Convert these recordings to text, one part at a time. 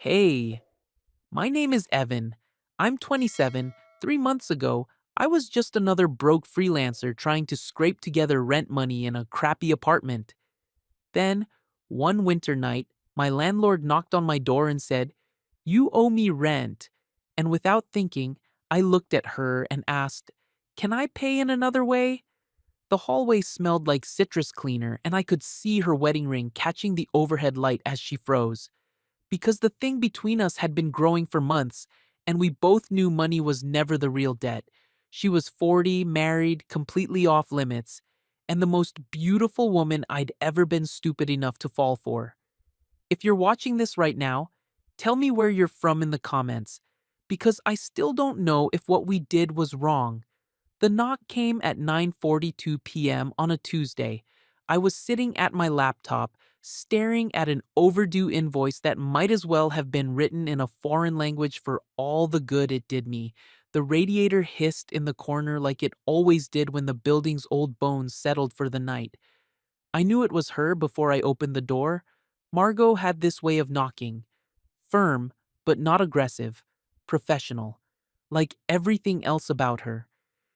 Hey, my name is Evan. I'm 27. 3 months ago, I was just another broke freelancer trying to scrape together rent money in a crappy apartment. Then, one winter night, my landlord knocked on my door and said, "You owe me rent." And without thinking, I looked at her and asked, "Can I pay in another way?" The hallway smelled like citrus cleaner, and I could see her wedding ring catching the overhead light as she froze because the thing between us had been growing for months, and we both knew money was never the real debt. She was 40, married, completely off limits, and the most beautiful woman I'd ever been stupid enough to fall for. If you're watching this right now, tell me where you're from in the comments, because I still don't know if what we did was wrong. The knock came at 9:42 p.m. on a Tuesday. I was sitting at my laptop, staring at an overdue invoice that might as well have been written in a foreign language for all the good it did me. The radiator hissed in the corner like it always did when the building's old bones settled for the night. I knew it was her before I opened the door. Margot had this way of knocking. Firm, but not aggressive. Professional. Like everything else about her.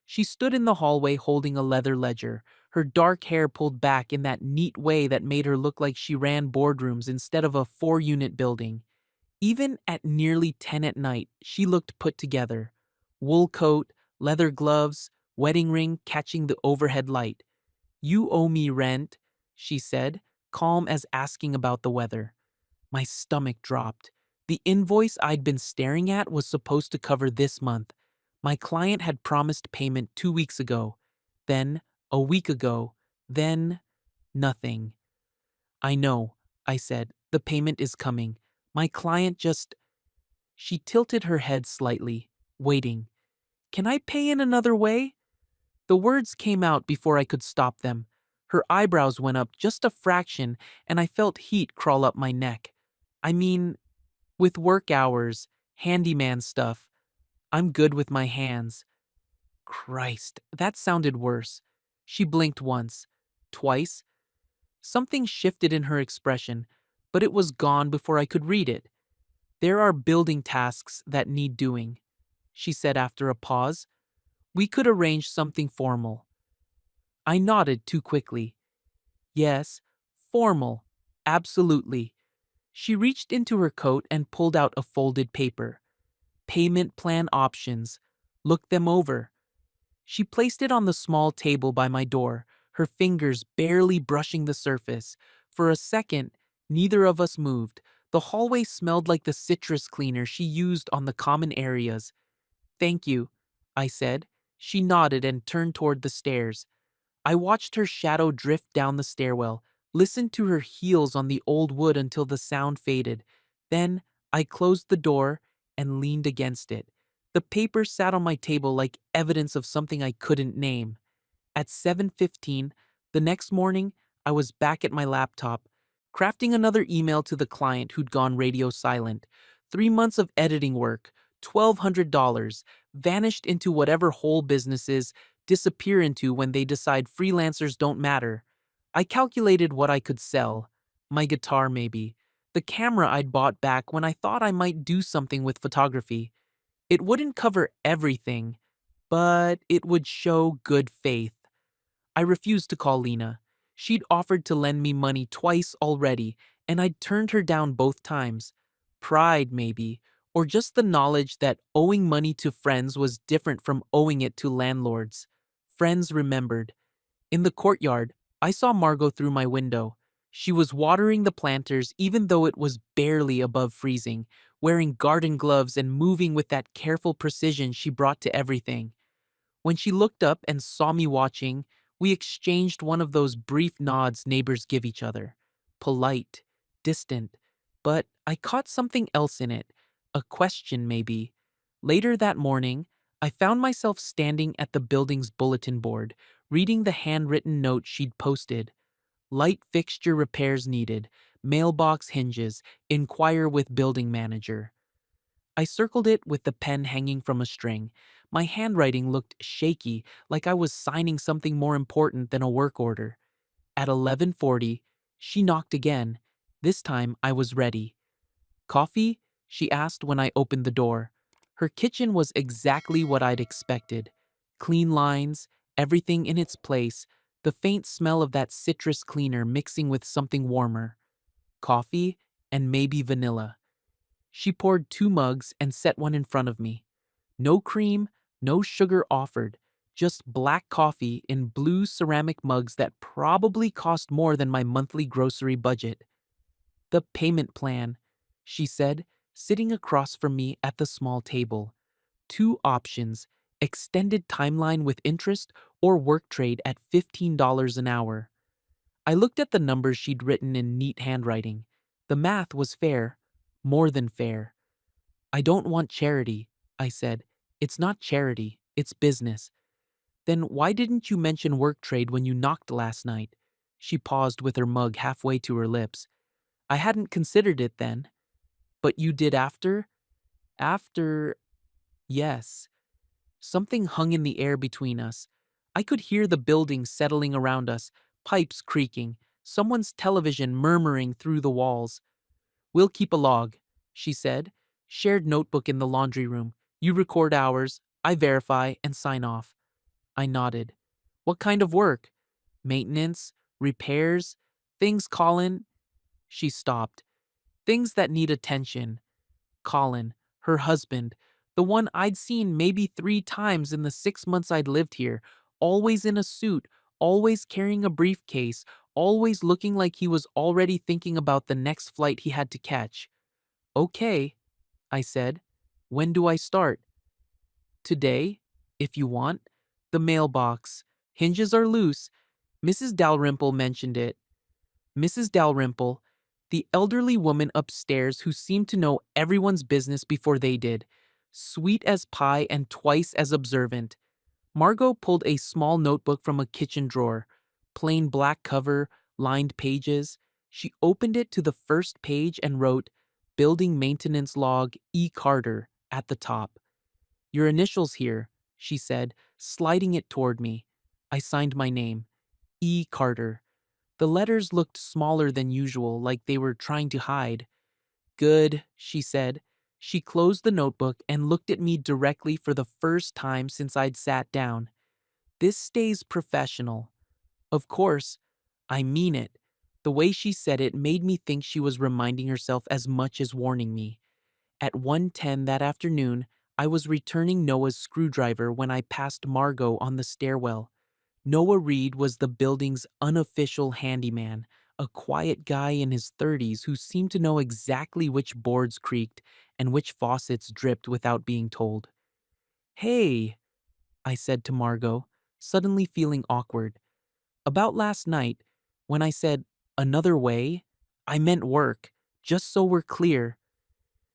She stood in the hallway holding a leather ledger, her dark hair pulled back in that neat way that made her look like she ran boardrooms instead of a four-unit building. Even at nearly 10 at night, she looked put together. Wool coat, leather gloves, wedding ring catching the overhead light. "You owe me rent," she said, calm as asking about the weather. My stomach dropped. The invoice I'd been staring at was supposed to cover this month. My client had promised payment 2 weeks ago. Then, a week ago. Then, nothing. "I know," I said. "The payment is coming. My client just—" She tilted her head slightly, waiting. "Can I pay in another way?" The words came out before I could stop them. Her eyebrows went up just a fraction, and I felt heat crawl up my neck. I mean, with work hours, handyman stuff, I'm good with my hands. Christ, that sounded worse. She blinked once, twice. Something shifted in her expression, but it was gone before I could read it. "There are building tasks that need doing," she said after a pause. "We could arrange something formal." I nodded too quickly. "Yes, formal. Absolutely." She reached into her coat and pulled out a folded paper. "Payment plan options. Look them over." She placed it on the small table by my door, her fingers barely brushing the surface. For a second, neither of us moved. The hallway smelled like the citrus cleaner she used on the common areas. "Thank you," I said. She nodded and turned toward the stairs. I watched her shadow drift down the stairwell, listened to her heels on the old wood until the sound faded. Then I closed the door and leaned against it. The paper sat on my table like evidence of something I couldn't name. At 7:15, the next morning, I was back at my laptop, crafting another email to the client who'd gone radio silent. 3 months of editing work, $1,200, vanished into whatever hole businesses disappear into when they decide freelancers don't matter. I calculated what I could sell. My guitar, maybe. The camera I'd bought back when I thought I might do something with photography. It wouldn't cover everything, but it would show good faith. I refused to call Lena. She'd offered to lend me money twice already, and I'd turned her down both times. Pride, maybe, or just the knowledge that owing money to friends was different from owing it to landlords. Friends remembered. In the courtyard, I saw Margot through my window. She was watering the planters even though it was barely above freezing, wearing garden gloves and moving with that careful precision she brought to everything. When she looked up and saw me watching, we exchanged one of those brief nods neighbors give each other. Polite, distant, but I caught something else in it. A question, maybe. Later that morning, I found myself standing at the building's bulletin board, reading the handwritten note she'd posted. "Light fixture repairs needed. Mailbox hinges. Inquire with building manager." I circled it with the pen hanging from a string. My handwriting looked shaky, like I was signing something more important than a work order. At 11:40, she knocked again. This time I was ready. "Coffee?" she asked when I opened the door. Her kitchen was exactly what I'd expected. Clean lines, everything in its place, the faint smell of that citrus cleaner mixing with something warmer. Coffee and maybe vanilla. She poured 2 mugs and set one in front of me. No cream, no sugar offered, just black coffee in blue ceramic mugs that probably cost more than my monthly grocery budget. The payment plan, she said, sitting across from me at the small table. 2 options: extended timeline with interest or work trade at $15 an hour. I looked at the numbers she'd written in neat handwriting. The math was fair, more than fair. I don't want charity, I said. It's not charity, it's business. Then why didn't you mention work trade when you knocked last night? She paused with her mug halfway to her lips. I hadn't considered it then. But you did after? After, yes. Something hung in the air between us. I could hear the buildings settling around us, pipes creaking, someone's television murmuring through the walls. We'll keep a log, she said. Shared notebook in the laundry room. You record hours, I verify, and sign off. I nodded. What kind of work? Maintenance? Repairs? Things Colin? She stopped. Things that need attention. Colin, her husband, the one I'd seen maybe 3 times in the 6 months I'd lived here, always in a suit, always carrying a briefcase, always looking like he was already thinking about the next flight he had to catch. Okay, I said. When do I start? Today, if you want. The mailbox. Hinges are loose. Mrs. Dalrymple mentioned it. Mrs. Dalrymple, the elderly woman upstairs who seemed to know everyone's business before they did, sweet as pie and twice as observant. Margot pulled a small notebook from a kitchen drawer. Plain black cover, lined pages. She opened it to the first page and wrote, Building Maintenance Log E. Carter, at the top. Your initials here, she said, sliding it toward me. I signed my name. E. Carter. The letters looked smaller than usual, like they were trying to hide. Good, she said. She closed the notebook and looked at me directly for the first time since I'd sat down. This stays professional. Of course, I mean it. The way she said it made me think she was reminding herself as much as warning me. At 1:10 that afternoon, I was returning Noah's screwdriver when I passed Margot on the stairwell. Noah Reed was the building's unofficial handyman, a quiet guy in his 30s who seemed to know exactly which boards creaked and which faucets dripped without being told. Hey, I said to Margot, suddenly feeling awkward. About last night, when I said another way, I meant work, just so we're clear.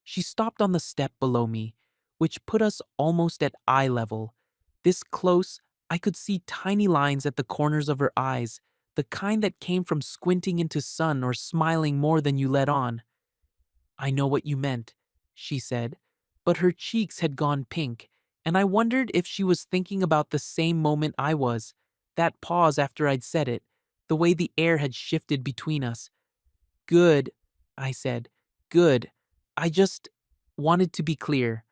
She stopped on the step below me, which put us almost at eye level. This close, I could see tiny lines at the corners of her eyes, the kind that came from squinting into sun or smiling more than you let on. I know what you meant, she said, but her cheeks had gone pink, and I wondered if she was thinking about the same moment I was, that pause after I'd said it, the way the air had shifted between us. Good, I said. Good. I just wanted to be clear.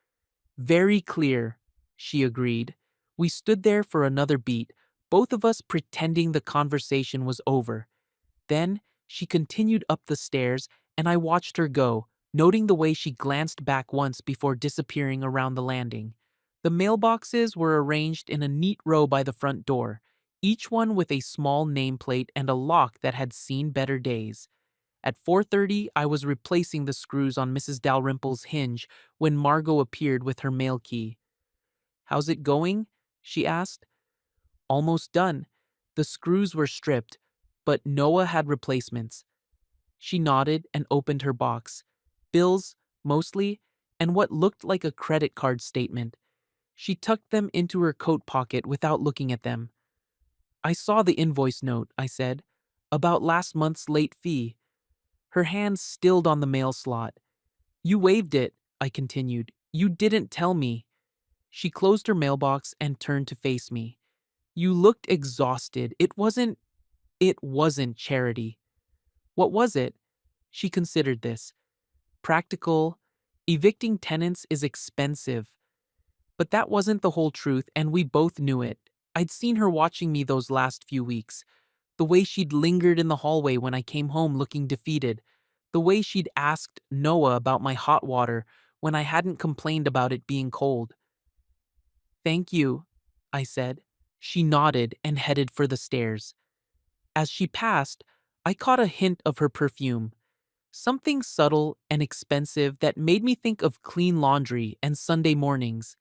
Very clear, she agreed. We stood there for another beat, both of us pretending the conversation was over. Then she continued up the stairs, and I watched her go, noting the way she glanced back once before disappearing around the landing. The mailboxes were arranged in a neat row by the front door, each one with a small nameplate and a lock that had seen better days. At 4:30, I was replacing the screws on Mrs. Dalrymple's hinge when Margot appeared with her mail key. How's it going? She asked. Almost done. The screws were stripped, but Noah had replacements. She nodded and opened her box. Bills, mostly, and what looked like a credit card statement. She tucked them into her coat pocket without looking at them. I saw the invoice note, I said, about last month's late fee. Her hand stilled on the mail slot. You waived it, I continued. You didn't tell me. She closed her mailbox and turned to face me. You looked exhausted. It wasn't charity. What was it? She considered this. Practical, Evicting tenants is expensive. But that wasn't the whole truth, and we both knew it. I'd seen her watching me those last few weeks. The way she'd lingered in the hallway when I came home looking defeated. The way she'd asked Noah about my hot water when I hadn't complained about it being cold. "Thank you," I said. She nodded and headed for the stairs. As she passed, I caught a hint of her perfume. Something subtle and expensive that made me think of clean laundry and Sunday mornings.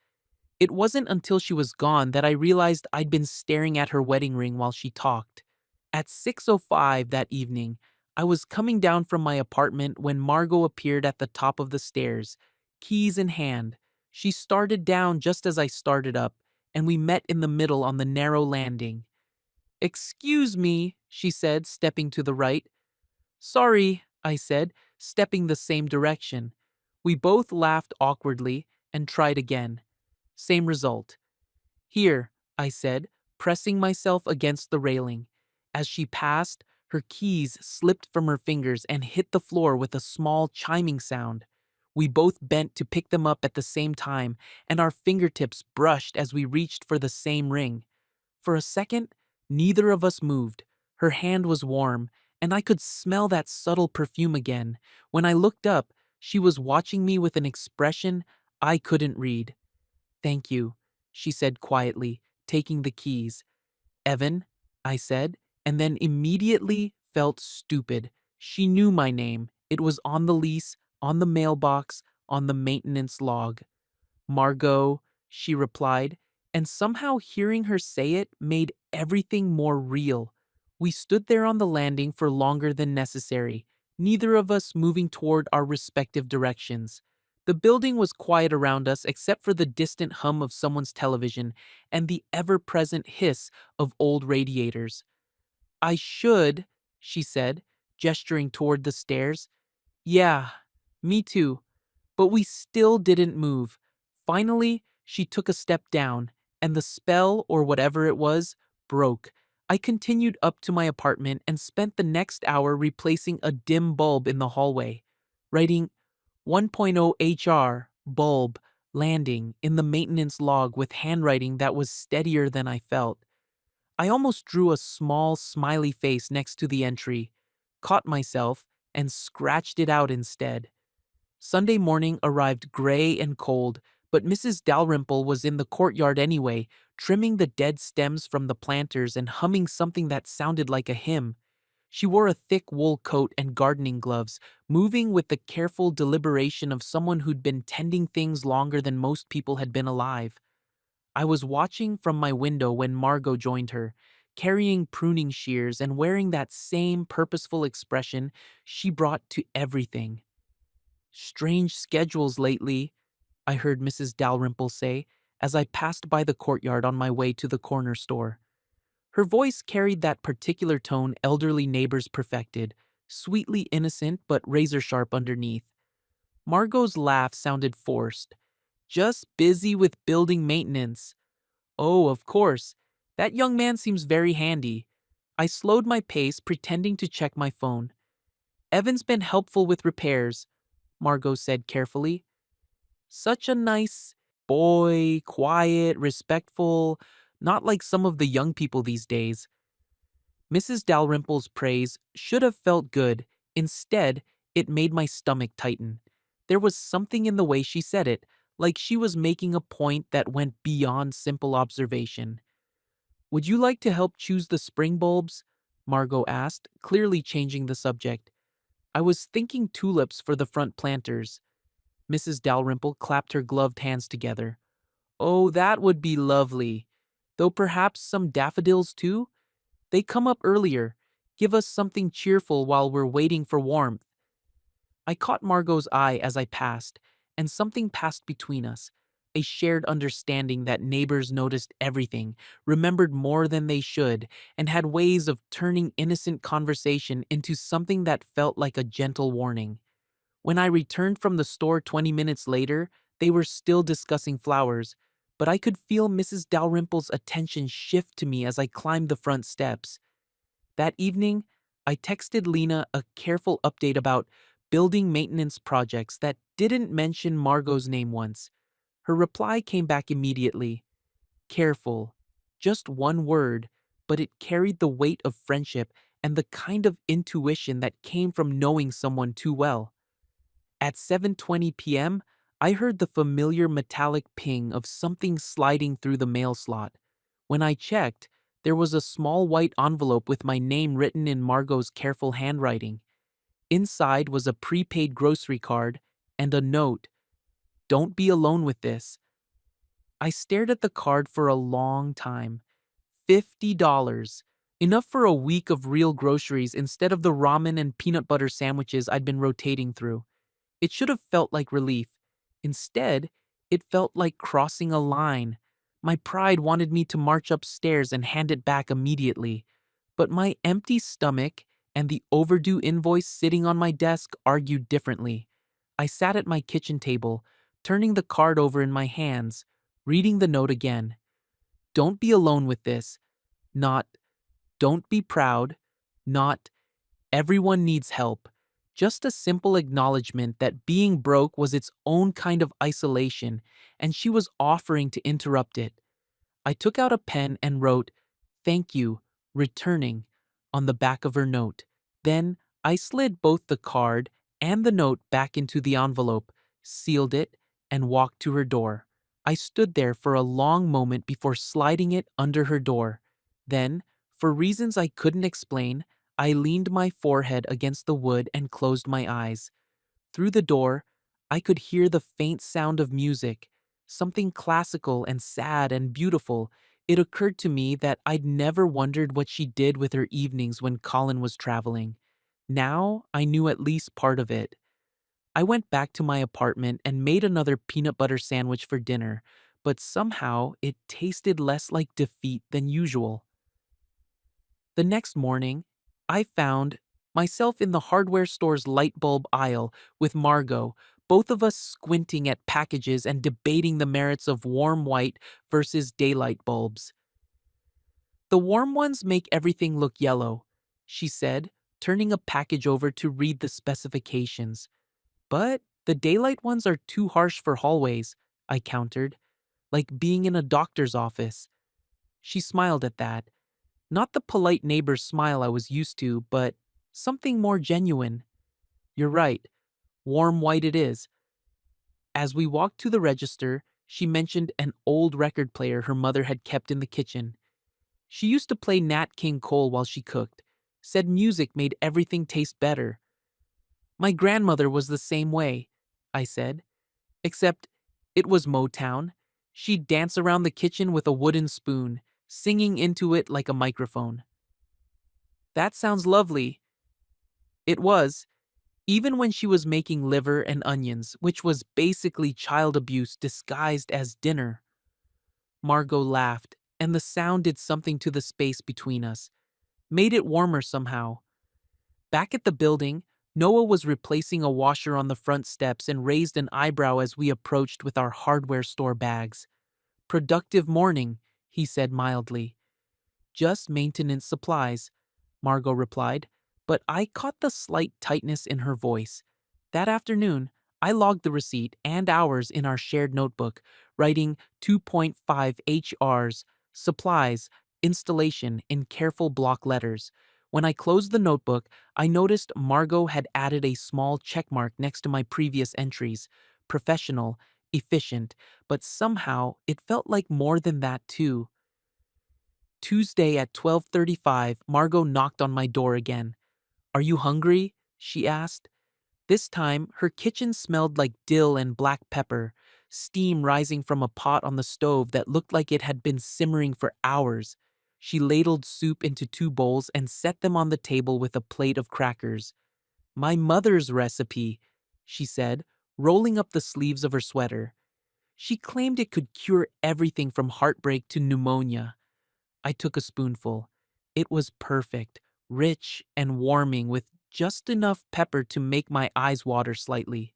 It wasn't until she was gone that I realized I'd been staring at her wedding ring while she talked. At 6:05 that evening, I was coming down from my apartment when Margot appeared at the top of the stairs, keys in hand. She started down just as I started up, and we met in the middle on the narrow landing. "Excuse me," she said, stepping to the right. "Sorry," I said, stepping the same direction. We both laughed awkwardly and tried again. Same result. "Here," I said, pressing myself against the railing. As she passed, her keys slipped from her fingers and hit the floor with a small chiming sound. We both bent to pick them up at the same time, and our fingertips brushed as we reached for the same ring. For a second, neither of us moved. Her hand was warm, and I could smell that subtle perfume again. When I looked up, she was watching me with an expression I couldn't read. "Thank you," she said quietly, taking the keys. "Evan," I said, and then immediately felt stupid. She knew my name. It was on the lease, on the mailbox, on the maintenance log. "Margot," she replied, and somehow hearing her say it made everything more real. We stood there on the landing for longer than necessary, neither of us moving toward our respective directions. The building was quiet around us except for the distant hum of someone's television and the ever-present hiss of old radiators. "I should," she said, gesturing toward the stairs. "Yeah, me too." But we still didn't move. Finally, she took a step down, and the spell, or whatever it was, broke. I continued up to my apartment and spent the next hour replacing a dim bulb in the hallway, writing 1.0 HR, bulb, landing in the maintenance log with handwriting that was steadier than I felt. I almost drew a small, smiley face next to the entry, caught myself, and scratched it out instead. Sunday morning arrived gray and cold, but Mrs. Dalrymple was in the courtyard anyway, trimming the dead stems from the planters and humming something that sounded like a hymn. She wore a thick wool coat and gardening gloves, moving with the careful deliberation of someone who'd been tending things longer than most people had been alive. I was watching from my window when Margot joined her, carrying pruning shears and wearing that same purposeful expression she brought to everything. "Strange schedules lately," I heard Mrs. Dalrymple say as I passed by the courtyard on my way to the corner store. Her voice carried that particular tone elderly neighbors perfected, sweetly innocent but razor-sharp underneath. Margot's laugh sounded forced. "Just busy with building maintenance." "Oh, of course. That young man seems very handy." I slowed my pace, pretending to check my phone. "Evan's been helpful with repairs," Margot said carefully. "Such a nice boy, quiet, respectful, not like some of the young people these days." Mrs. Dalrymple's praise should have felt good. Instead, it made my stomach tighten. There was something in the way she said it, like she was making a point that went beyond simple observation. "Would you like to help choose the spring bulbs?" Margot asked, clearly changing the subject. "I was thinking tulips for the front planters." Mrs. Dalrymple clapped her gloved hands together. "Oh, that would be lovely. Though perhaps some daffodils too? They come up earlier. Give us something cheerful while we're waiting for warmth." I caught Margot's eye as I passed, and something passed between us. A shared understanding that neighbors noticed everything, remembered more than they should, and had ways of turning innocent conversation into something that felt like a gentle warning. When I returned from the store 20 minutes later, they were still discussing flowers, but I could feel Mrs. Dalrymple's attention shift to me as I climbed the front steps. That evening, I texted Lena a careful update about building maintenance projects that didn't mention Margot's name once. Her reply came back immediately. Careful. Just one word, but it carried the weight of friendship and the kind of intuition that came from knowing someone too well. At 7:20 p.m., I heard the familiar metallic ping of something sliding through the mail slot. When I checked, there was a small white envelope with my name written in Margot's careful handwriting. Inside was a prepaid grocery card and a note. Don't be alone with this. I stared at the card for a long time. $50. Enough for a week of real groceries instead of the ramen and peanut butter sandwiches I'd been rotating through. It should have felt like relief. Instead, it felt like crossing a line. My pride wanted me to march upstairs and hand it back immediately. But my empty stomach and the overdue invoice sitting on my desk argued differently. I sat at my kitchen table, turning the card over in my hands, reading the note again. Don't be alone with this. Not, don't be proud. Not, everyone needs help. Just a simple acknowledgement that being broke was its own kind of isolation, and she was offering to interrupt it. I took out a pen and wrote, "Thank you, returning," on the back of her note. Then I slid both the card and the note back into the envelope, sealed it, and walked to her door. I stood there for a long moment before sliding it under her door. Then, for reasons I couldn't explain, I leaned my forehead against the wood and closed my eyes. Through the door, I could hear the faint sound of music, something classical and sad and beautiful. It occurred to me that I'd never wondered what she did with her evenings when Colin was traveling. Now I knew at least part of it. I went back to my apartment and made another peanut butter sandwich for dinner, but somehow it tasted less like defeat than usual. The next morning, I found myself in the hardware store's light bulb aisle with Margot, both of us squinting at packages and debating the merits of warm white versus daylight bulbs. The warm ones make everything look yellow, she said, turning a package over to read the specifications. But the daylight ones are too harsh for hallways, I countered, like being in a doctor's office. She smiled at that. Not the polite neighbor's smile I was used to, but something more genuine. You're right. Warm white it is. As we walked to the register, she mentioned an old record player her mother had kept in the kitchen. She used to play Nat King Cole while she cooked, said music made everything taste better. My grandmother was the same way, I said, except it was Motown. She'd dance around the kitchen with a wooden spoon, singing into it like a microphone. That sounds lovely. It was, even when she was making liver and onions, which was basically child abuse disguised as dinner. Margot laughed, and the sound did something to the space between us, made it warmer somehow. Back at the building, Noah was replacing a washer on the front steps and raised an eyebrow as we approached with our hardware store bags. Productive morning, he said mildly. Just maintenance supplies, Margot replied, but I caught the slight tightness in her voice. That afternoon, I logged the receipt and hours in our shared notebook, writing 2.5 HRs, supplies, installation in careful block letters. When I closed the notebook, I noticed Margot had added a small checkmark next to my previous entries. Professional, efficient, but somehow it felt like more than that too. Tuesday at 12:35, Margot knocked on my door again. "Are you hungry?" she asked. This time, her kitchen smelled like dill and black pepper, steam rising from a pot on the stove that looked like it had been simmering for hours. She ladled soup into 2 bowls and set them on the table with a plate of crackers. "My mother's recipe," she said, rolling up the sleeves of her sweater. She claimed it could cure everything from heartbreak to pneumonia. I took a spoonful. It was perfect, rich and warming with just enough pepper to make my eyes water slightly.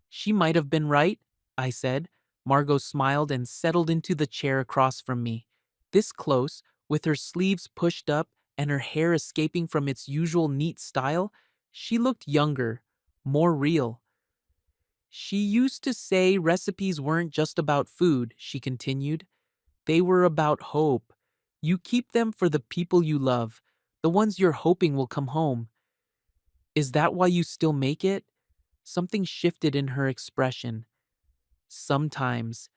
"She might have been right," I said. Margot smiled and settled into the chair across from me. This close, with her sleeves pushed up and her hair escaping from its usual neat style, She looked younger, more real. She used to say recipes weren't just about food, she continued. They were about hope. You keep them for the people you love, the ones you're hoping will come home. Is that why you still make it? Something shifted in her expression. Sometimes.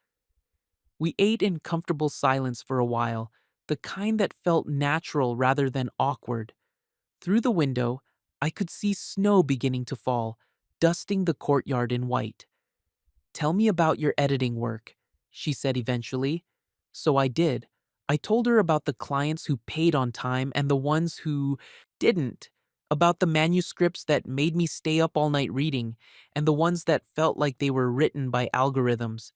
We ate in comfortable silence for a while, the kind that felt natural rather than awkward. Through the window, I could see snow beginning to fall, dusting the courtyard in white. Tell me about your editing work, she said eventually. So I did. I told her about the clients who paid on time and the ones who didn't, about the manuscripts that made me stay up all night reading, and the ones that felt like they were written by algorithms.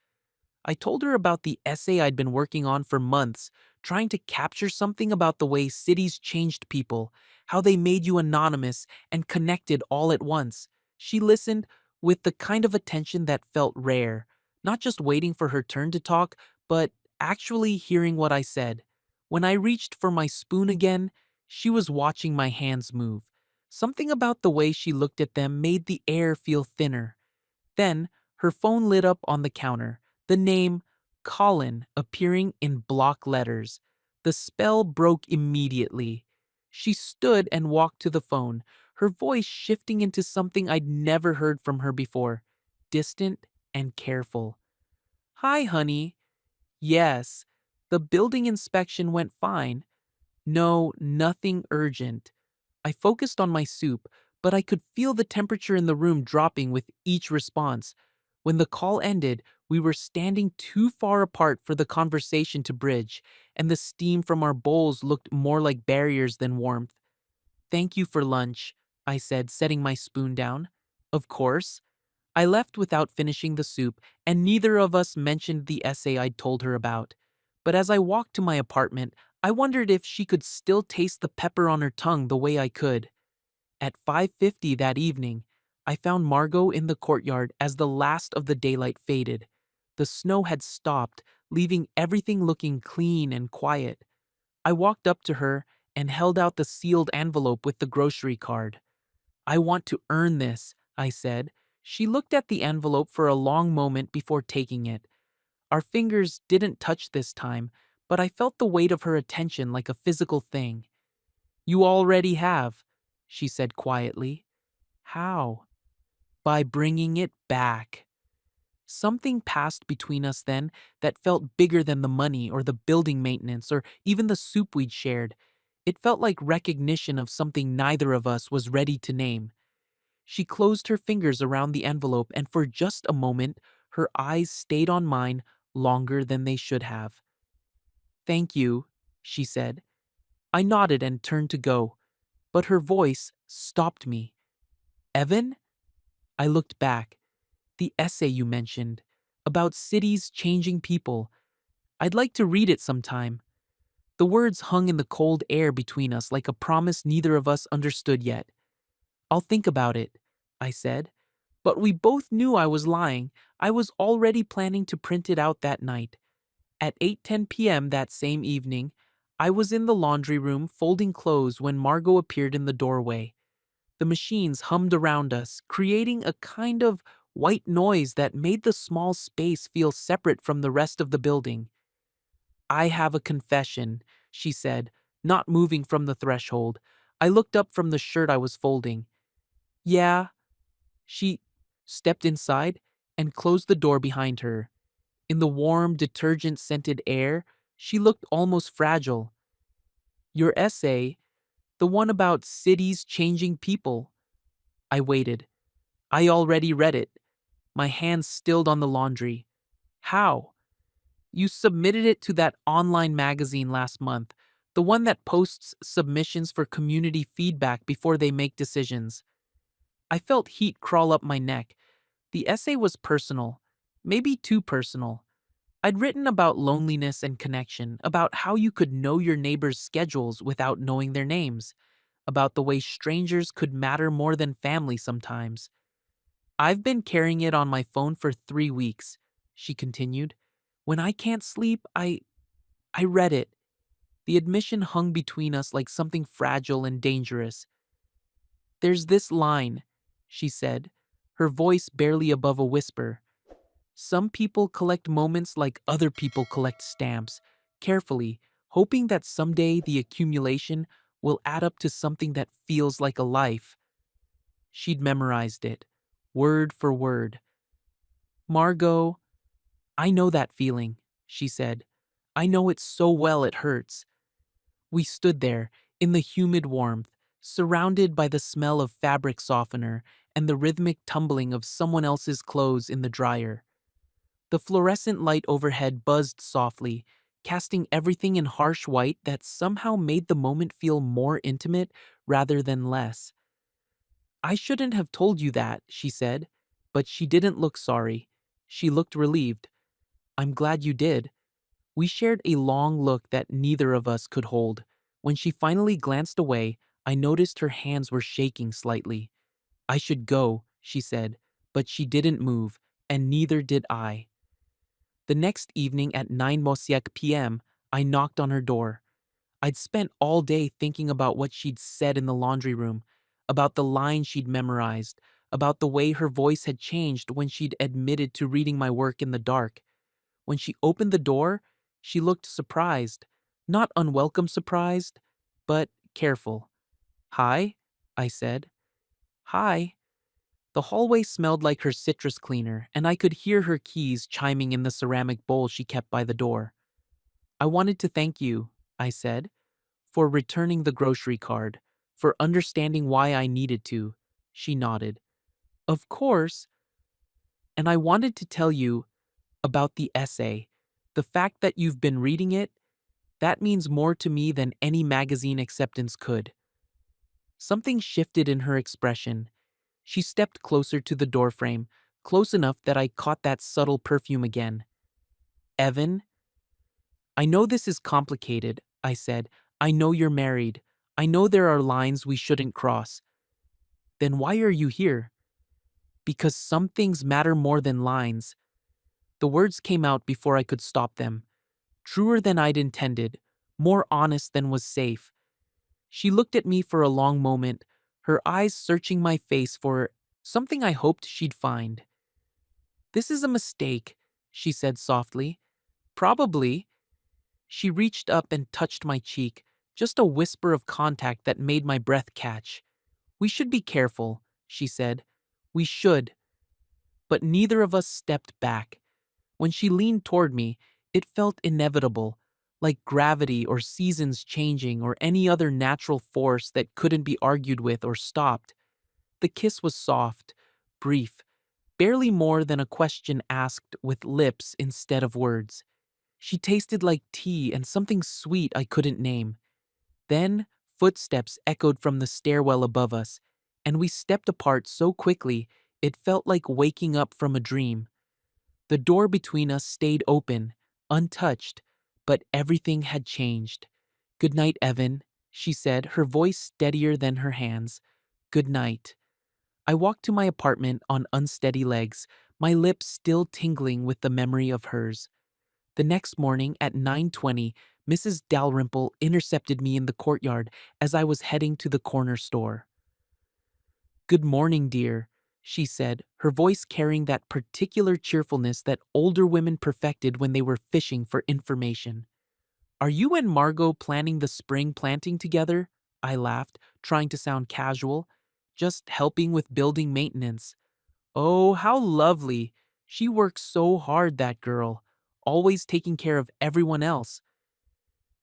I told her about the essay I'd been working on for months, trying to capture something about the way cities changed people, how they made you anonymous and connected all at once. She listened with the kind of attention that felt rare, not just waiting for her turn to talk, but actually hearing what I said. When I reached for my spoon again, she was watching my hands move. Something about the way she looked at them made the air feel thinner. Then, her phone lit up on the counter, the name Colin appearing in block letters. The spell broke immediately. She stood and walked to the phone, her voice shifting into something I'd never heard from her before, distant and careful. Hi, honey. Yes, the building inspection went fine. No, nothing urgent. I focused on my soup, but I could feel the temperature in the room dropping with each response. When the call ended, we were standing too far apart for the conversation to bridge, and the steam from our bowls looked more like barriers than warmth. Thank you for lunch, I said, setting my spoon down. Of course. I left without finishing the soup, and neither of us mentioned the essay I'd told her about. But as I walked to my apartment, I wondered if she could still taste the pepper on her tongue the way I could. At 5:50 that evening, I found Margot in the courtyard as the last of the daylight faded. The snow had stopped, leaving everything looking clean and quiet. I walked up to her and held out the sealed envelope with the grocery card. I want to earn this, I said. She looked at the envelope for a long moment before taking it. Our fingers didn't touch this time, but I felt the weight of her attention like a physical thing. You already have, she said quietly. How? By bringing it back. Something passed between us then that felt bigger than the money or the building maintenance or even the soup we'd shared. It felt like recognition of something neither of us was ready to name. She closed her fingers around the envelope, and for just a moment, her eyes stayed on mine longer than they should have. Thank you, she said. I nodded and turned to go, but her voice stopped me. Evan? I looked back. The essay you mentioned, about cities changing people. I'd like to read it sometime. The words hung in the cold air between us like a promise neither of us understood yet. I'll think about it, I said. But we both knew I was lying. I was already planning to print it out that night. At 8:10 p.m. that same evening, I was in the laundry room folding clothes when Margot appeared in the doorway. The machines hummed around us, creating a kind of white noise that made the small space feel separate from the rest of the building. I have a confession, she said, not moving from the threshold. I looked up from the shirt I was folding. Yeah, she stepped inside and closed the door behind her. In the warm, detergent-scented air, she looked almost fragile. Your essay, the one about cities changing people. I waited. I already read it. My hands stilled on the laundry. How? You submitted it to that online magazine last month, the one that posts submissions for community feedback before they make decisions. I felt heat crawl up my neck. The essay was personal, maybe too personal. I'd written about loneliness and connection, about how you could know your neighbors' schedules without knowing their names, about the way strangers could matter more than family sometimes. I've been carrying it on my phone for 3 weeks, she continued. When I can't sleep, I read it. The admission hung between us like something fragile and dangerous. There's this line, she said, her voice barely above a whisper. Some people collect moments like other people collect stamps, carefully, hoping that someday the accumulation will add up to something that feels like a life. She'd memorized it, word for word. Margot, I know that feeling, she said. I know it so well it hurts. We stood there, in the humid warmth, surrounded by the smell of fabric softener and the rhythmic tumbling of someone else's clothes in the dryer. The fluorescent light overhead buzzed softly, casting everything in harsh white that somehow made the moment feel more intimate rather than less. I shouldn't have told you that, she said, but she didn't look sorry. She looked relieved. I'm glad you did. We shared a long look that neither of us could hold. When she finally glanced away, I noticed her hands were shaking slightly. I should go, she said, but she didn't move, and neither did I. The next evening at 9 Mosiek p.m., I knocked on her door. I'd spent all day thinking about what she'd said in the laundry room, about the lines she'd memorized, about the way her voice had changed when she'd admitted to reading my work in the dark. When she opened the door, she looked surprised. Not unwelcome surprised, but careful. Hi, I said. Hi. The hallway smelled like her citrus cleaner, and I could hear her keys chiming in the ceramic bowl she kept by the door. I wanted to thank you, I said, for returning the grocery card, for understanding why I needed to. She nodded. Of course. And I wanted to tell you about the essay. The fact that you've been reading it, that means more to me than any magazine acceptance could. Something shifted in her expression. She stepped closer to the doorframe, close enough that I caught that subtle perfume again. Evan, I know this is complicated, I said. I know you're married. I know there are lines we shouldn't cross. Then why are you here? Because some things matter more than lines. The words came out before I could stop them. Truer than I'd intended, more honest than was safe. She looked at me for a long moment, her eyes searching my face for something I hoped she'd find. This is a mistake, she said softly. Probably. She reached up and touched my cheek, just a whisper of contact that made my breath catch. We should be careful, she said. We should. But neither of us stepped back. When she leaned toward me, it felt inevitable, like gravity or seasons changing or any other natural force that couldn't be argued with or stopped. The kiss was soft, brief, barely more than a question asked with lips instead of words. She tasted like tea and something sweet I couldn't name. Then, footsteps echoed from the stairwell above us, and we stepped apart so quickly it felt like waking up from a dream. The door between us stayed open, untouched, but everything had changed. Good night, Evan, she said, her voice steadier than her hands. Good night. I walked to my apartment on unsteady legs, my lips still tingling with the memory of hers. The next morning at 9:20, Mrs. Dalrymple intercepted me in the courtyard as I was heading to the corner store. Good morning, dear, she said, her voice carrying that particular cheerfulness that older women perfected when they were fishing for information. Are you and Margot planning the spring planting together? I laughed, trying to sound casual. Just helping with building maintenance. Oh, how lovely. She works so hard, that girl, always taking care of everyone else.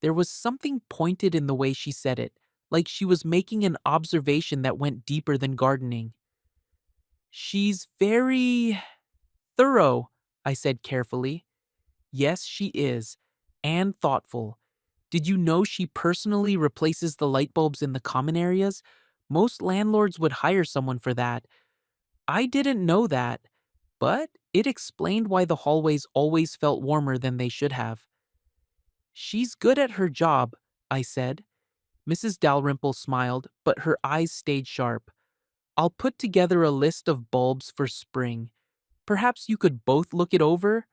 There was something pointed in the way she said it, like she was making an observation that went deeper than gardening. She's very thorough, I said carefully. Yes, she is, and thoughtful. Did you know she personally replaces the light bulbs in the common areas? Most landlords would hire someone for that. I didn't know that, but it explained why the hallways always felt warmer than they should have. She's good at her job, I said. Mrs. Dalrymple smiled, but her eyes stayed sharp. I'll put together a list of bulbs for spring. Perhaps you could both look it over?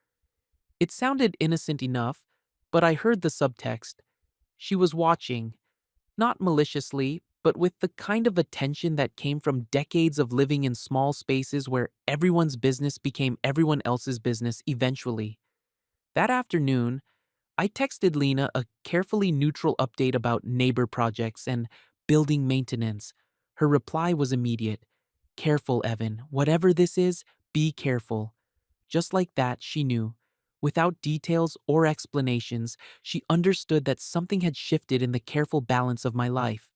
It sounded innocent enough, but I heard the subtext. She was watching, not maliciously, but with the kind of attention that came from decades of living in small spaces where everyone's business became everyone else's business eventually. That afternoon, I texted Lena a carefully neutral update about neighbor projects and building maintenance. Her reply was immediate. Careful, Evan. Whatever this is, be careful. Just like that, she knew. Without details or explanations, she understood that something had shifted in the careful balance of my life.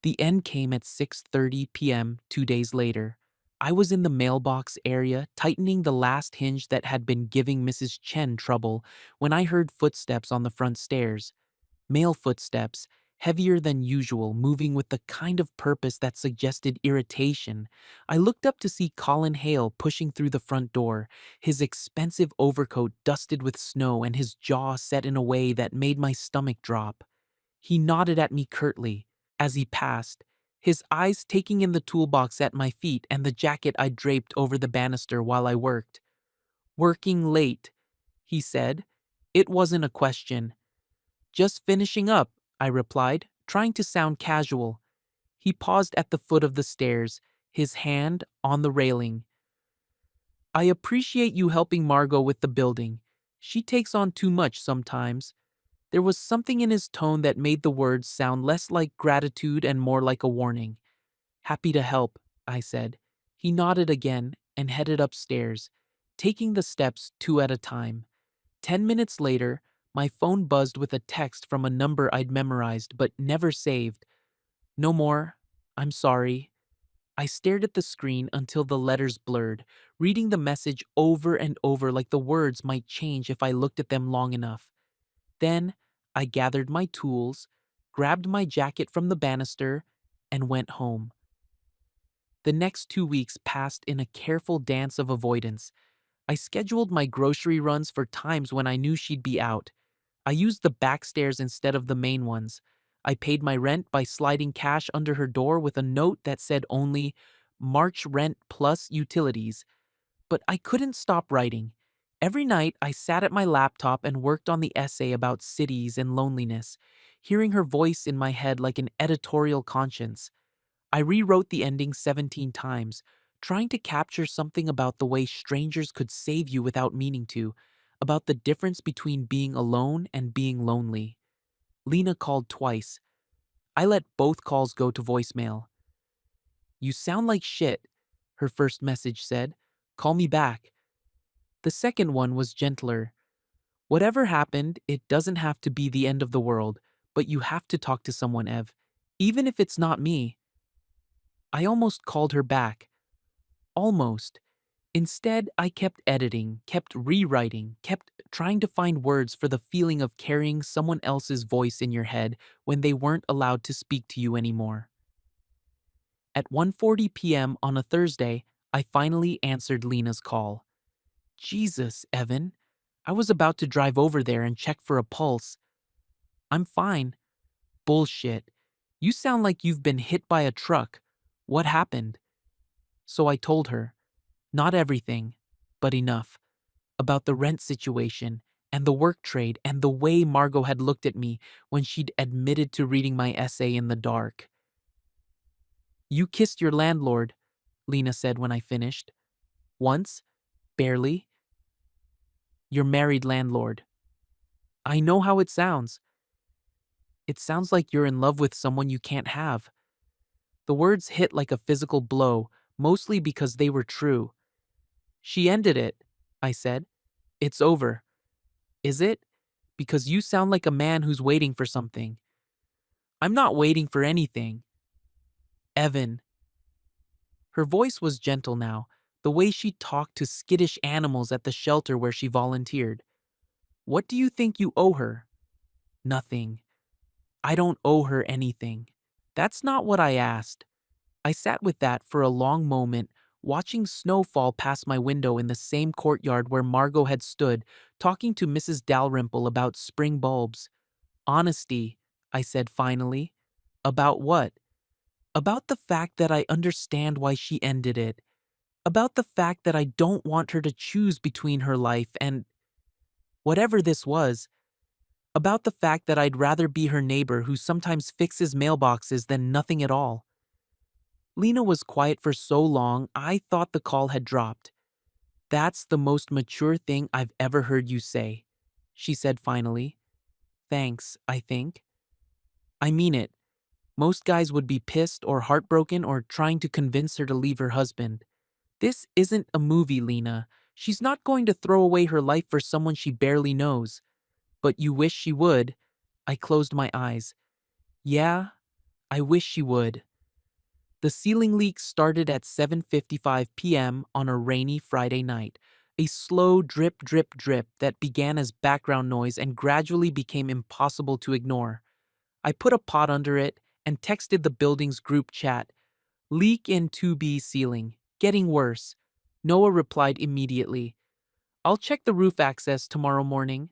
The end came at 6:30 p.m. 2 days later. I was in the mailbox area, tightening the last hinge that had been giving Mrs. Chen trouble, when I heard footsteps on the front stairs. Male footsteps, heavier than usual, moving with the kind of purpose that suggested irritation. I looked up to see Colin Hale pushing through the front door, his expensive overcoat dusted with snow and his jaw set in a way that made my stomach drop. He nodded at me curtly as he passed, his eyes taking in the toolbox at my feet and the jacket I draped over the banister while I worked. Working late, he said. It wasn't a question. Just finishing up, I replied, trying to sound casual. He paused at the foot of the stairs, his hand on the railing. I appreciate you helping Margot with the building. She takes on too much sometimes. There was something in his tone that made the words sound less like gratitude and more like a warning. Happy to help, I said. He nodded again and headed upstairs, taking the steps two at a time. 10 minutes later, my phone buzzed with a text from a number I'd memorized but never saved. No more. I'm sorry. I stared at the screen until the letters blurred, reading the message over and over like the words might change if I looked at them long enough. Then I gathered my tools, grabbed my jacket from the banister, and went home. The next 2 weeks passed in a careful dance of avoidance. I scheduled my grocery runs for times when I knew she'd be out. I used the back stairs instead of the main ones. I paid my rent by sliding cash under her door with a note that said only March rent plus utilities. But I couldn't stop writing. Every night I sat at my laptop and worked on the essay about cities and loneliness, hearing her voice in my head like an editorial conscience. I rewrote the ending 17 times, trying to capture something about the way strangers could save you without meaning to, about the difference between being alone and being lonely. Lena called twice. I let both calls go to voicemail. You sound like shit, her first message said. Call me back. The second one was gentler. Whatever happened, it doesn't have to be the end of the world, but you have to talk to someone, Ev. Even if it's not me. I almost called her back. Almost. Instead, I kept editing, kept rewriting, kept trying to find words for the feeling of carrying someone else's voice in your head when they weren't allowed to speak to you anymore. At 1:40 p.m. on a Thursday, I finally answered Lena's call. Jesus, Evan. I was about to drive over there and check for a pulse. I'm fine. Bullshit. You sound like you've been hit by a truck. What happened? So I told her. Not everything, but enough. About the rent situation and the work trade and the way Margot had looked at me when she'd admitted to reading my essay in the dark. You kissed your landlord, Lena said when I finished. Once, barely. Your married landlord. I know how it sounds. It sounds like you're in love with someone you can't have. The words hit like a physical blow, mostly because they were true. She ended it, I said. It's over. Is it? Because you sound like a man who's waiting for something. I'm not waiting for anything. Evan. Her voice was gentle now, the way she talked to skittish animals at the shelter where she volunteered. What do you think you owe her? Nothing. I don't owe her anything. That's not what I asked. I sat with that for a long moment, watching snow fall past my window in the same courtyard where Margot had stood, talking to Mrs. Dalrymple about spring bulbs. Honesty, I said finally. About what? About the fact that I understand why she ended it. About the fact that I don't want her to choose between her life and whatever this was. About the fact that I'd rather be her neighbor who sometimes fixes mailboxes than nothing at all. Lena was quiet for so long, I thought the call had dropped. "That's the most mature thing I've ever heard you say," she said finally. "Thanks, I think. I mean it. Most guys would be pissed or heartbroken or trying to convince her to leave her husband. This isn't a movie, Lena. She's not going to throw away her life for someone she barely knows. But you wish she would." I closed my eyes. Yeah, I wish she would. The ceiling leak started at 7:55 p.m. on a rainy Friday night. A slow drip, drip, drip that began as background noise and gradually became impossible to ignore. I put a pot under it and texted the building's group chat. "Leak in 2B ceiling. Getting worse." Noah replied immediately. "I'll check the roof access tomorrow morning."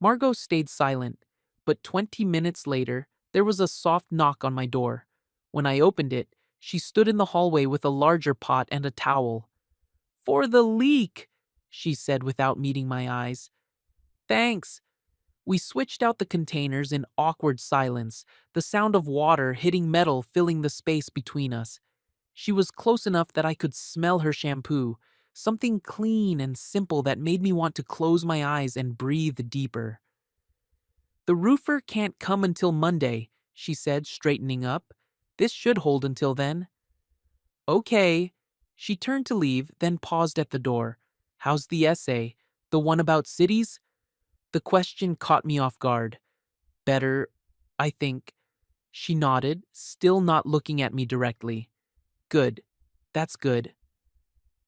Margot stayed silent, but 20 minutes later, there was a soft knock on my door. When I opened it, she stood in the hallway with a larger pot and a towel. "For the leak," she said without meeting my eyes. "Thanks." We switched out the containers in awkward silence, the sound of water hitting metal filling the space between us. She was close enough that I could smell her shampoo, something clean and simple that made me want to close my eyes and breathe deeper. "The roofer can't come until Monday," she said, straightening up. "This should hold until then." "Okay." She turned to leave, then paused at the door. "How's the essay? The one about cities?" The question caught me off guard. "Better, I think." She nodded, still not looking at me directly. "Good. That's good."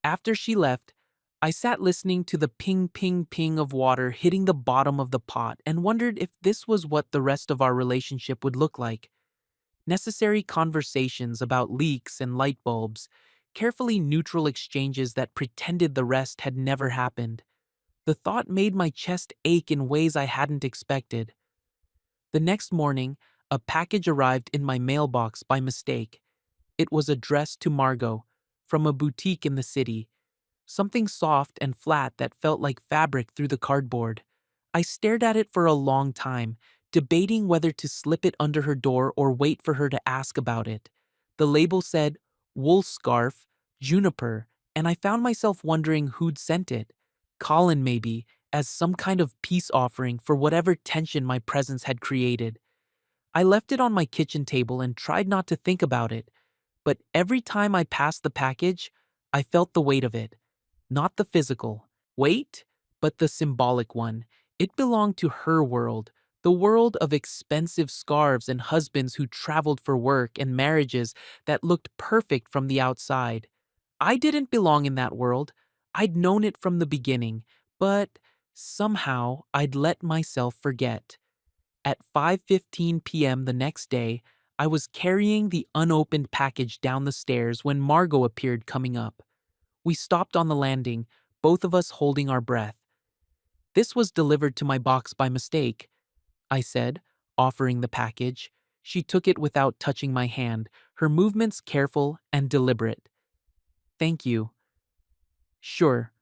After she left, I sat listening to the ping, ping, ping of water hitting the bottom of the pot and wondered if this was what the rest of our relationship would look like. Necessary conversations about leaks and light bulbs, carefully neutral exchanges that pretended the rest had never happened. The thought made my chest ache in ways I hadn't expected. The next morning, a package arrived in my mailbox by mistake. It was addressed to Margot, from a boutique in the city. Something soft and flat that felt like fabric through the cardboard. I stared at it for a long time, debating whether to slip it under her door or wait for her to ask about it. The label said, "Wool Scarf, Juniper," and I found myself wondering who'd sent it. Colin, maybe, as some kind of peace offering for whatever tension my presence had created. I left it on my kitchen table and tried not to think about it, but every time I passed the package, I felt the weight of it. Not the physical weight, but the symbolic one. It belonged to her world, the world of expensive scarves and husbands who traveled for work and marriages that looked perfect from the outside. I didn't belong in that world. I'd known it from the beginning, but somehow I'd let myself forget. At 5:15 p.m. the next day, I was carrying the unopened package down the stairs when Margot appeared coming up. We stopped on the landing, both of us holding our breath. "This was delivered to my box by mistake," I said, offering the package. She took it without touching my hand, her movements careful and deliberate. "Thank you." "Sure."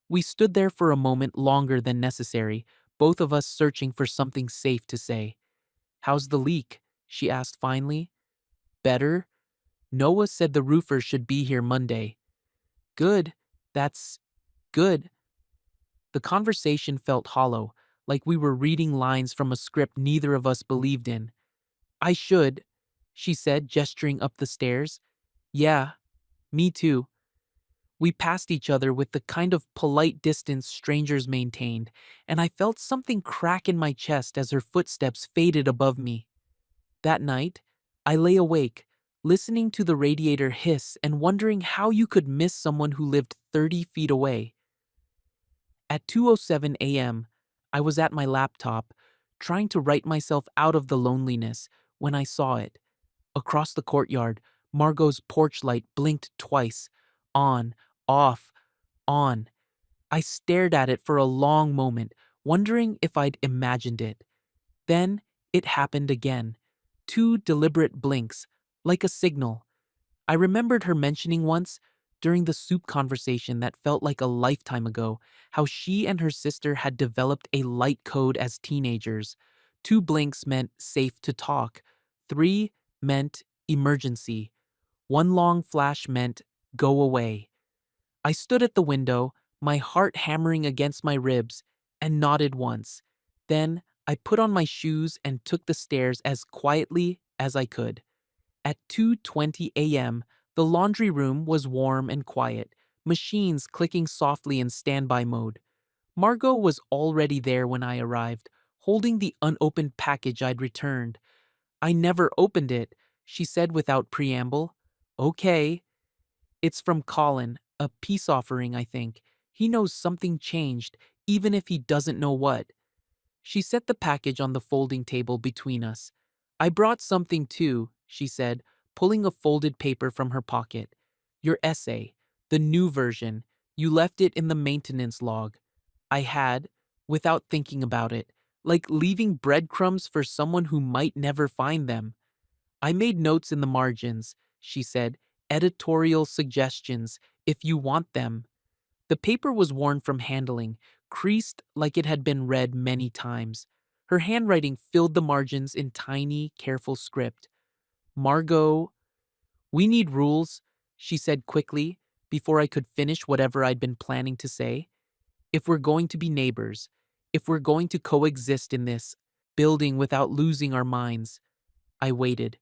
We stood there for a moment longer than necessary, both of us searching for something safe to say. "How's the leak?" she asked finally. "Better. Noah said the roofer should be here Monday." "Good. That's good." The conversation felt hollow, like we were reading lines from a script neither of us believed in. "I should," she said, gesturing up the stairs. "Yeah, me too." We passed each other with the kind of polite distance strangers maintained, and I felt something crack in my chest as her footsteps faded above me. That night, I lay awake, listening to the radiator hiss and wondering how you could miss someone who lived 30 feet away. At 2:07 a.m., I was at my laptop, trying to write myself out of the loneliness, when I saw it. Across the courtyard, Margot's porch light blinked twice. On, off, on. I stared at it for a long moment, wondering if I'd imagined it. Then it happened again. 2 deliberate blinks, like a signal. I remembered her mentioning once, during the soup conversation that felt like a lifetime ago, how she and her sister had developed a light code as teenagers. 2 blinks meant safe to talk, 3 meant emergency, 1 long flash meant go away. I stood at the window, my heart hammering against my ribs, and nodded once. Then I put on my shoes and took the stairs as quietly as I could. At 2:20 a.m., the laundry room was warm and quiet, machines clicking softly in standby mode. Margot was already there when I arrived, holding the unopened package I'd returned. "I never opened it," she said without preamble. "Okay." "It's from Colin, a peace offering, I think. He knows something changed, even if he doesn't know what." She set the package on the folding table between us. "I brought something too," she said, pulling a folded paper from her pocket. "Your essay, the new version. You left it in the maintenance log." I had, without thinking about it, like leaving breadcrumbs for someone who might never find them. "I made notes in the margins," she said, "editorial suggestions, if you want them." The paper was worn from handling, creased like it had been read many times. Her handwriting filled the margins in tiny, careful script. "Margot, we need rules," she said quickly, before I could finish whatever I'd been planning to say. "If we're going to be neighbors, if we're going to coexist in this building without losing our minds." I waited.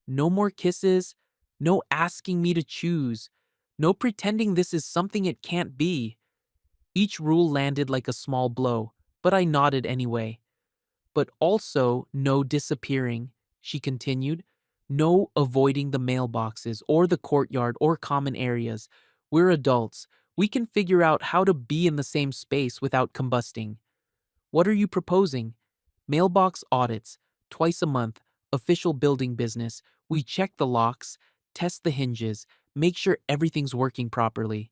No more kisses, no asking me to choose, no pretending this is something it can't be. Each rule landed like a small blow, but I nodded anyway. "But also no disappearing," she continued. "No avoiding the mailboxes or the courtyard or common areas. We're adults. We can figure out how to be in the same space without combusting." "What are you proposing?" "Mailbox audits, twice a month, official building business. We check the locks, test the hinges, make sure everything's working properly."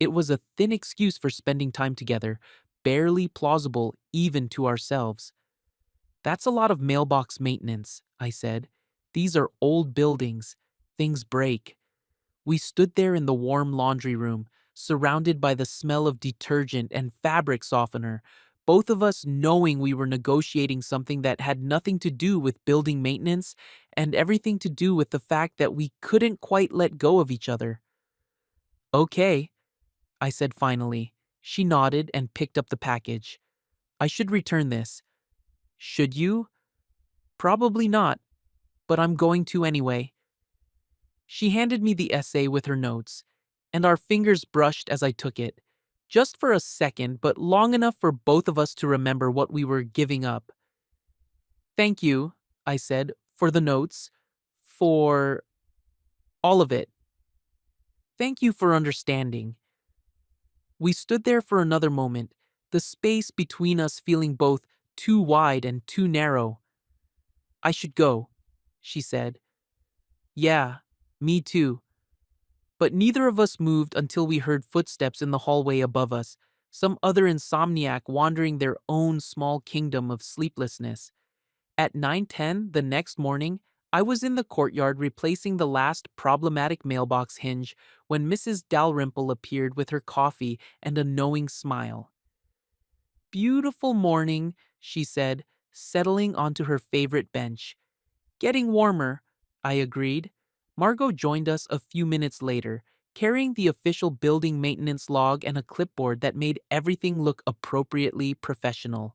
It was a thin excuse for spending time together, barely plausible even to ourselves. "That's a lot of mailbox maintenance," I said. "These are old buildings. Things break." We stood there in the warm laundry room, surrounded by the smell of detergent and fabric softener, both of us knowing we were negotiating something that had nothing to do with building maintenance and everything to do with the fact that we couldn't quite let go of each other. "Okay," I said finally. She nodded and picked up the package. "I should return this." "Should you?" "Probably not, but I'm going to anyway." She handed me the essay with her notes, and our fingers brushed as I took it. Just for a second, but long enough for both of us to remember what we were giving up. "Thank you," I said, "for the notes, for all of it. Thank you for understanding." We stood there for another moment, the space between us feeling both too wide and too narrow. "I should go," she said. "Yeah, me too." But neither of us moved until we heard footsteps in the hallway above us, some other insomniac wandering their own small kingdom of sleeplessness. At 9:10 the next morning, I was in the courtyard replacing the last problematic mailbox hinge when Mrs. Dalrymple appeared with her coffee and a knowing smile. "Beautiful morning," she said, settling onto her favorite bench. "Getting warmer," I agreed. Margot joined us a few minutes later, carrying the official building maintenance log and a clipboard that made everything look appropriately professional.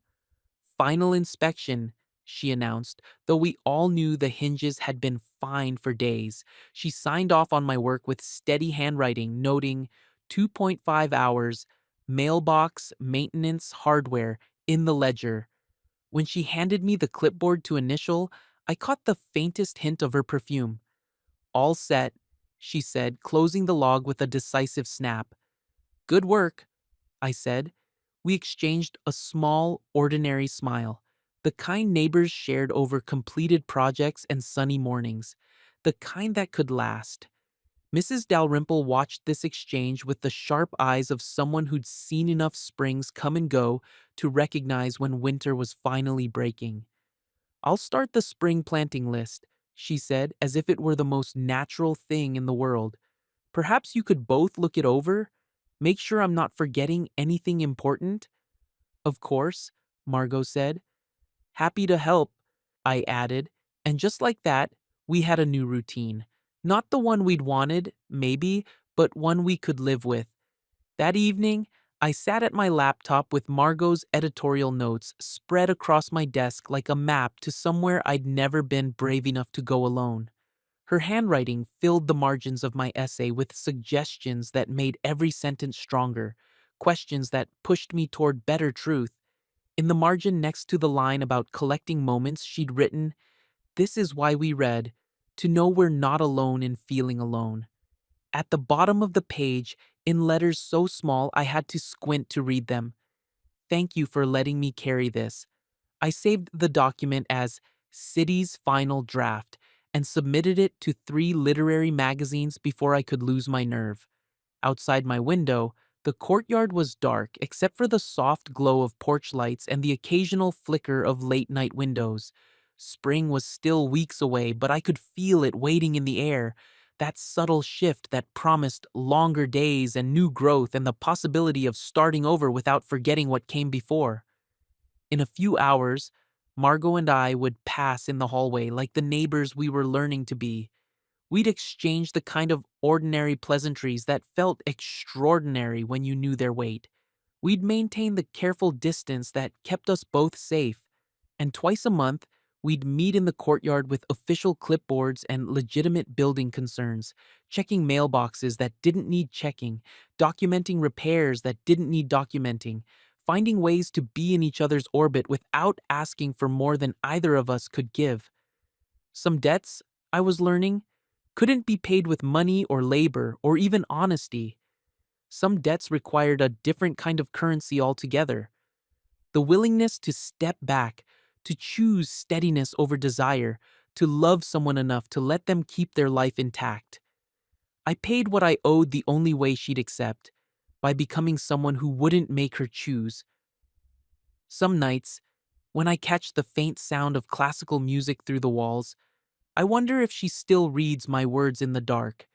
"Final inspection," she announced, though we all knew the hinges had been fine for days. She signed off on my work with steady handwriting, noting 2.5 hours, mailbox, maintenance, hardware, in the ledger. When she handed me the clipboard to initial, I caught the faintest hint of her perfume. "All set," she said, closing the log with a decisive snap. "Good work," I said. We exchanged a small, ordinary smile, the kind neighbors shared over completed projects and sunny mornings, the kind that could last. Mrs. Dalrymple watched this exchange with the sharp eyes of someone who'd seen enough springs come and go to recognize when winter was finally breaking. "I'll start the spring planting list," she said, as if it were the most natural thing in the world. Perhaps you could both look it over? Make sure I'm not forgetting anything important? Of course, Margot said. Happy to help, I added, and just like that, we had a new routine. Not the one we'd wanted, maybe, but one we could live with. That evening, I sat at my laptop with Margot's editorial notes spread across my desk like a map to somewhere I'd never been brave enough to go alone. Her handwriting filled the margins of my essay with suggestions that made every sentence stronger, questions that pushed me toward better truth. In the margin next to the line about collecting moments, she'd written, "This is why we read, to know we're not alone in feeling alone." At the bottom of the page, in letters so small I had to squint to read them, "Thank you for letting me carry this." I saved the document as City's Final Draft and submitted it to 3 literary magazines before I could lose my nerve. Outside my window, the courtyard was dark except for the soft glow of porch lights and the occasional flicker of late-night windows. Spring was still weeks away, but I could feel it waiting in the air, that subtle shift that promised longer days and new growth and the possibility of starting over without forgetting what came before. In a few hours, Margot and I would pass in the hallway like the neighbors we were learning to be. We'd exchange the kind of ordinary pleasantries that felt extraordinary when you knew their weight. We'd maintain the careful distance that kept us both safe. And twice a month, we'd meet in the courtyard with official clipboards and legitimate building concerns, checking mailboxes that didn't need checking, documenting repairs that didn't need documenting, finding ways to be in each other's orbit without asking for more than either of us could give. Some debts, I was learning, couldn't be paid with money or labor or even honesty. Some debts required a different kind of currency altogether. The willingness to step back, to choose steadiness over desire, to love someone enough to let them keep their life intact. I paid what I owed the only way she'd accept, by becoming someone who wouldn't make her choose. Some nights, when I catch the faint sound of classical music through the walls, I wonder if she still reads my words in the dark.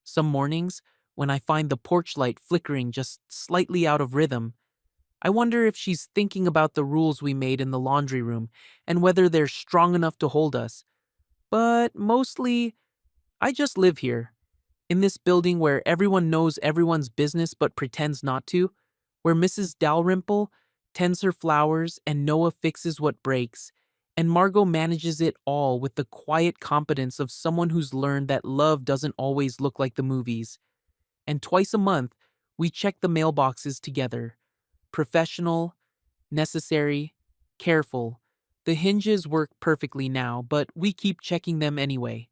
Some mornings, when I find the porch light flickering just slightly out of rhythm, I wonder if she's thinking about the rules we made in the laundry room and whether they're strong enough to hold us. But mostly, I just live here, in this building where everyone knows everyone's business but pretends not to, where Mrs. Dalrymple tends her flowers and Noah fixes what breaks, and Margot manages it all with the quiet competence of someone who's learned that love doesn't always look like the movies. And twice a month, we check the mailboxes together. Professional, necessary, careful. The hinges work perfectly now, but we keep checking them anyway.